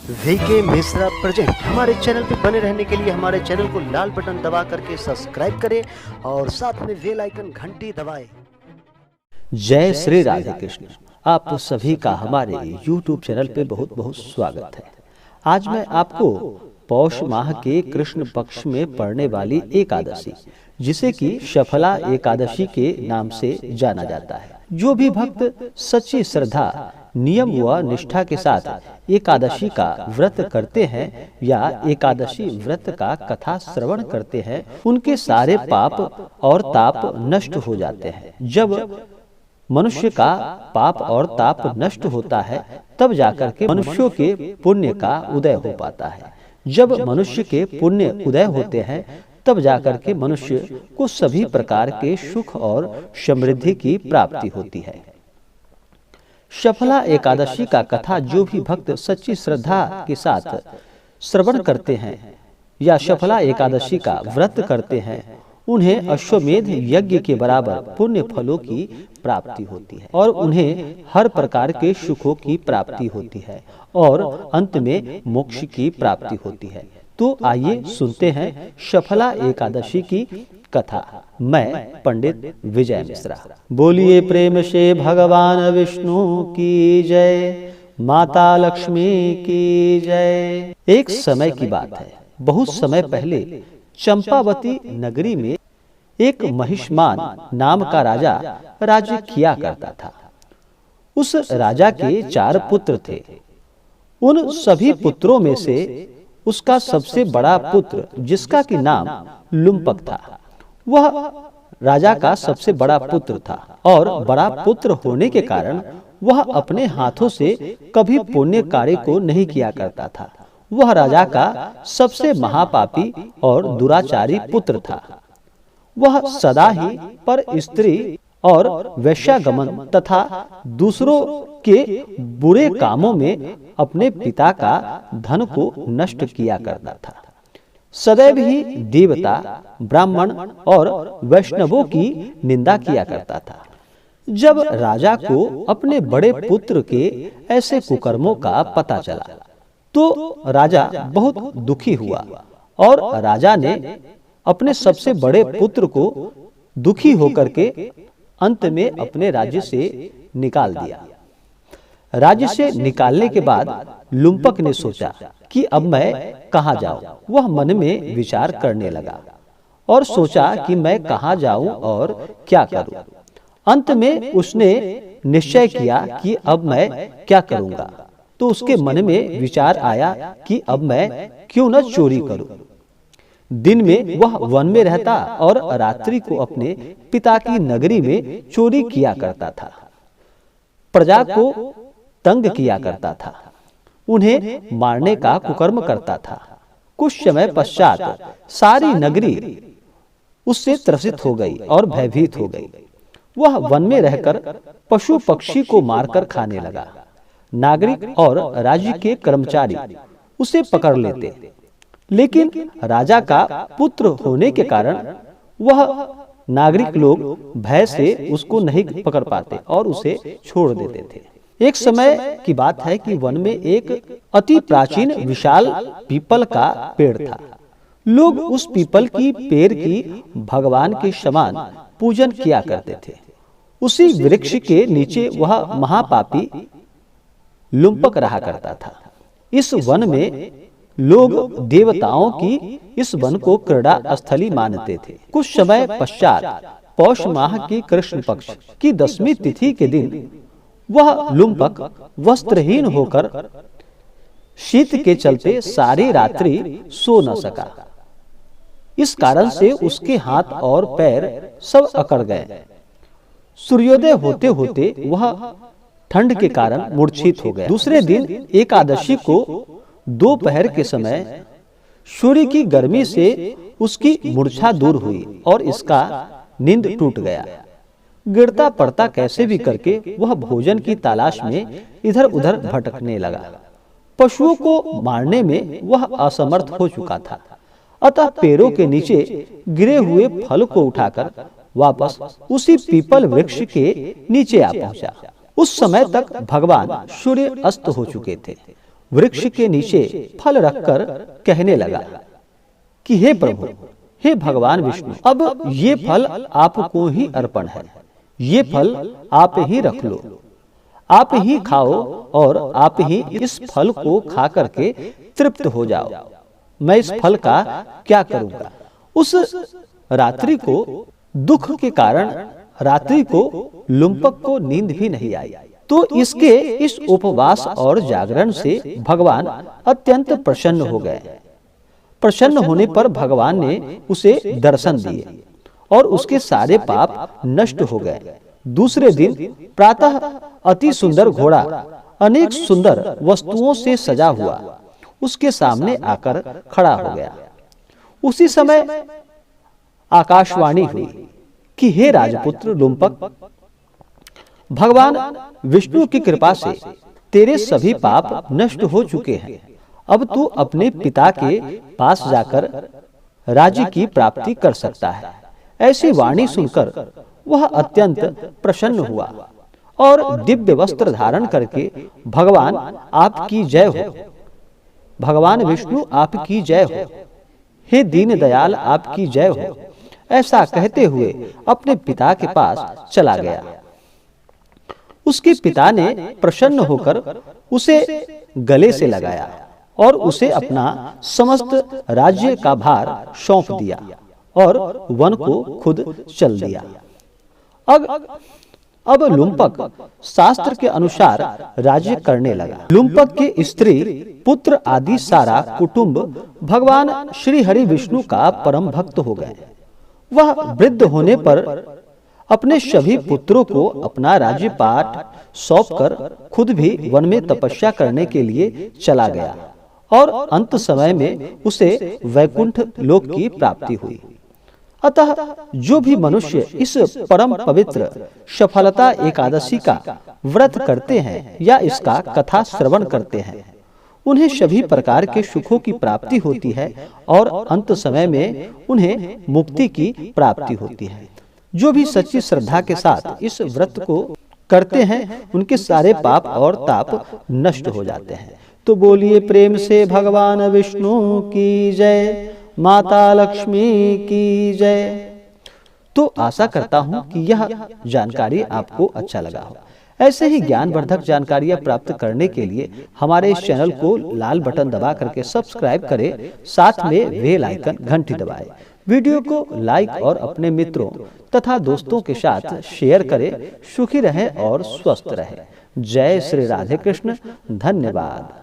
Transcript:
VK Mishra present. हमारे channel पर बने रहने के लिए हमारे चैनल को लाल बटन दबा करके सब्सक्राइब करें और साथ में बेल आइकन घंटी दबाएं। जय श्री राधे कृष्ण। आप सभी का हमारे YouTube चैनल पे बहुत बहुत स्वागत है। आज मैं आपको पौष माह के कृष्ण पक्ष में पड़ने वाली एकादशी, जिसे कि सफला एकादशी के नाम से जाना जाता है, जो भी भक्त सच्ची श्रद्धा, नियम व निष्ठा के साथ एकादशी का व्रत करते हैं या एकादशी व्रत का कथा श्रवण करते हैं, उनके सारे पाप और ताप नष्ट हो जाते हैं। जब मनुष्य का पाप और ताप नष्ट होता है, तब जाकर के मनुष्यों के पुण्य का उदय हो पाता है। जब मनुष्य के पुण्य उदय होते हैं, तब जाकर के मनुष्य को सभी प्रकार के सुख और समृद्धि की प्राप्ति होती है। सफला एकादशी का कथा जो भी भक्त सच्ची श्रद्धा के साथ श्रवण करते हैं या सफला एकादशी का व्रत करते हैं, उन्हें अश्वमेध यज्ञ के बराबर पुण्य फलों की प्राप्ति होती है और उन्हें हर प्रकार के सुखों की प्राप्ति होती है और अंत में मोक्ष की प्राप्ति होती है। तो आइए सुनते हैं सफला एकादशी की कथा। मैं पंडित विजय मिश्रा। बोलिए प्रेम से भगवान विष्णु की जय, माता लक्ष्मी की जय। एक समय की बात है, बहुत समय पहले चंपावती नगरी में एक महिष्मान नाम का राजा राज्य किया करता था। उस राजा के 4 पुत्र थे। उन सभी पुत्रों में से उसका सबसे बड़ा पुत्र, जिसका कि नाम लुम्पक था, वह राजा का सबसे बड़ा पुत्र था और बड़ा पुत्र होने के कारण वह अपने हाथों से कभी पुण्य कार्य को नहीं किया करता था। वह राजा का सबसे महापापी और दुराचारी पुत्र था। वह सदा ही पर स्त्री और वैश्यागमन तथा दूसरों के बुरे कामों में अपने पिता का धन को नष्ट किया करता था। सदैव ही देवता, ब्राह्मण और वैष्णवों की निंदा किया करता था। जब राजा को अपने बड़े पुत्र के ऐसे कुकर्मों का पता चला, तो राजा बहुत दुखी हुआ और राजा ने अपने सबसे बड़े पुत्र को दुखी होकर के अंत में अपने राज्य से निकाल दिया। राज्य से निकालने के बाद लुम्पक ने सोचा कि अब मैं कहाँ जाऊं। वह मन में विचार करने लगा और सोचा कि मैं कहाँ जाऊं और क्या करूं। अंत में उसने निश्चय किया कि अब मैं क्या करूंगा। तो उसके मन में विचार आया कि अब मैं क्यों न चोरी करूं। दिन में वह वन में रहता और रात्रि को अपने पिता की नगरी में चोरी किया करता था। प्रजा को तंग किया करता था, उन्हें मारने का कुकर्म करता था। कुछ समय पश्चात सारी नगरी उससे त्रसित हो गई और भयभीत हो गई। वह वन में रहकर पशु पक्षी को मारकर खाने लगा। नागरिक और राज्य के कर्मचारी उसे पकड़ लेते, लेकिन राजा का पुत्र होने के कारण वह नागरिक लोग भय से उसको नहीं पकड़ पाते और उसे छोड़ देते थे। एक समय की बात है कि वन में एक अति प्राचीन विशाल पीपल का पेड़ था। लोग उस पीपल की पेड़ की भगवान के समान पूजन किया करते थे। उसी वृक्ष के नीचे वह महापापी लुम्पक रहा करता था। इस वन में लोग देवताओं की इस वन को क्रीड़ा स्थली मानते थे। कुछ समय पश्चात पौष माह की कृष्ण पक्ष की 10वीं तिथि के दिन वह लुम्पक वस्त्रहीन होकर शीत के चलते सारी रात्रि सो न सका। इस कारण से उसके हाथ और पैर सब अकड़ गए। सूर्योदय होते होते वह ठंड के कारण मूर्छित हो गया। दूसरे दिन एकादशी को दोपहर के समय सूर्य की गर्मी से उसकी मूर्छा दूर हुई और इसका नींद टूट गया। गिरता पड़ता कैसे भी करके वह भोजन की तलाश में इधर उधर भटकने लगा। पशुओं को मारने में वह असमर्थ हो चुका था, अतः पैरों के नीचे गिरे हुए फल को उठाकर वापस उसी पीपल वृक्ष के नीचे आ पहुंचा। उस समय तक भगवान सूर्य अस्त हो चुके थे। वृक्ष के नीचे फल रखकर कहने लगा कि हे प्रभु, हे भगवान विष्णु, अब ये फल आपको ही अर्पण है। ये फल आप ही रख लो, आप ही खाओ और आप ही इस फल को खा करके तृप्त हो जाओ। मैं इस फल का क्या करूंगा। उस रात्रि को दुख के कारण रात्रि को लुम्पक को नींद भी नहीं आई। तो इसके इस उपवास और जागरण से भगवान अत्यंत प्रसन्न हो गए। प्रसन्न होने पर भगवान ने उसे दर्शन दिए और उसके सारे पाप नष्ट हो गए। दूसरे दिन प्रातः अति सुंदर घोड़ा अनेक सुंदर वस्तुओं से सजा हुआ उसके सामने आकर खड़ा हो गया। उसी समय आकाशवाणी हुई कि हे राजपुत्र लुम्पक, भगवान विष्णु की कृपा से तेरे सभी पाप नष्ट हो चुके हैं। अब तू अपने पिता के पास जाकर राज्य की प्राप्ति कर सकता है। ऐसी वाणी सुनकर वह अत्यंत प्रसन्न हुआ और दिव्य वस्त्र धारण करके भगवान आपकी जय हो, भगवान विष्णु आपकी जय हो, हे दीन दयाल आपकी जय हो, ऐसा कहते हुए अपने पिता के पास चला गया। उसके पिता ने प्रसन्न होकर उसे गले से लगाया और उसे अपना समस्त राज्य का भार सौंप दिया और वन को खुद चल दिया। अब लुम्पक शास्त्र के अनुसार राज्य करने लगा। लुम्पक के स्त्री पुत्र आदि सारा कुटुंब भगवान श्री हरि विष्णु का परम भक्त हो गए। वह वृद्ध होने पर अपने सभी पुत्रों को अपना राज्य पाठ सौंपकर खुद भी वन में तपस्या करने के लिए चला गया और अंत समय में उसे वैकुंठ लोक की प्राप्ति हुई। अतः जो भी मनुष्य इस परम पवित्र सफलता एकादशी का व्रत करते हैं या इसका कथा श्रवण करते हैं, उन्हें सभी प्रकार के सुखों की प्राप्ति होती है और अंत समय में उन्हें मुक्ति की प्राप्ति होती है। जो भी सच्ची श्रद्धा के साथ इस व्रत को करते हैं, उनके सारे पाप और ताप नष्ट हो जाते हैं। तो बोलिए प्रेम से भगवान विष्णु की जय, माता लक्ष्मी की जय। तो आशा करता हूं कि यह जानकारी आपको अच्छा लगा हो। ऐसे ही ज्ञानवर्धक जानकारियां प्राप्त करने के लिए हमारे इस चैनल को लाल बटन दबा करके सब्सक्राइब करें, साथ में बेल आइकन घंटी दबाएं। वीडियो को लाइक और अपने मित्रों तथा दोस्तों के साथ शेयर करें। सुखी रहें और स्वस्थ रहें। जय श्री राधे कृष्ण। धन्यवाद।